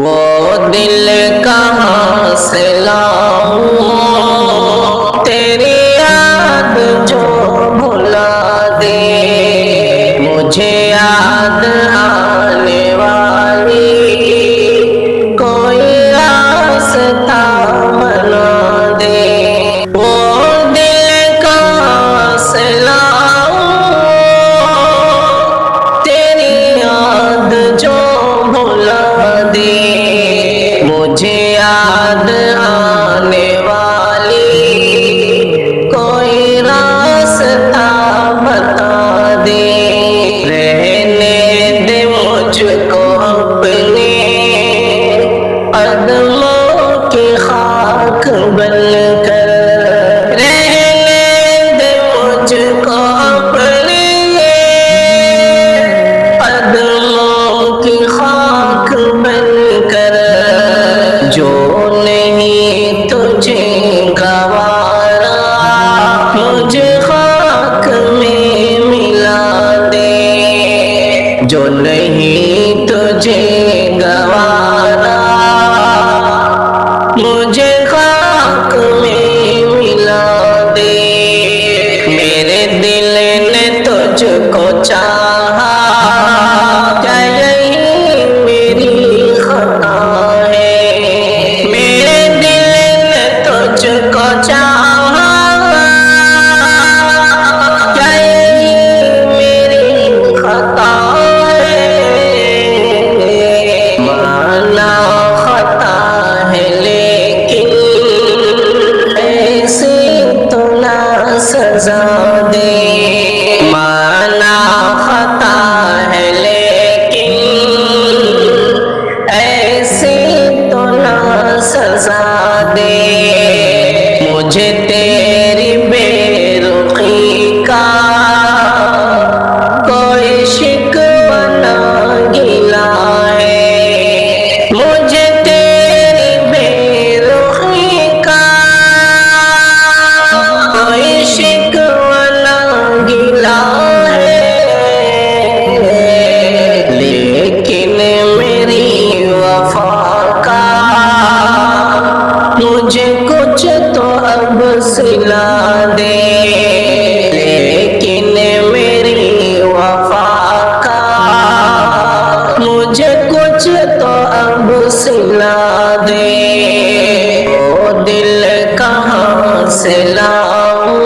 وہ دل کہاں سے لاؤں تیری یاد جو بھلا دے، مجھے یاد آنے والی کوئی راستہ بنا دے۔ وہ دل کہاں سے لاؤں تیری یاد جو بھلا دے، مجھے یاد آنے والی کوئی راستہ بتا دے۔ رہنے دے مجھ کو اپنے قدموں کی خاک بن کر، رہنے دے مجھ کو اپنے قدموں کی خاک بن کر، جو نہیں تجھے گوارا مجھے خاک میں ملا دے، جو نہیں تجھے گوارا مجھے خاک میں ملا دے۔ میرے دل نے تجھ کو چاہا، کیا یہی میری خطا ہے؟ میرے دل نے تجھ کو چاہا، کیا یہی میری خطا ہے؟ مانا خطا ہے لیکن ایسی تو نہ سزا دے، مانا خطا ہے لیکن ایسی تو نہ سزا دے، مجھے تیری بے رخی کا کوئی شکوہ نہ گلا ہے، مجھے تیری بے رخی کا کوئی شکوہ نہ گلا ہے، لیکن میری وفا کا مجھے کچھ تو اب سلا دے، لیکن میری وفا کا مجھے کچھ تو اب سلا دے۔ وہ دل کہاں سے لاؤں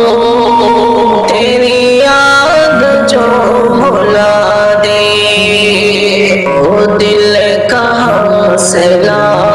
تیری یاد جو بھلا دے، وہ دل کہاں سے لاؤں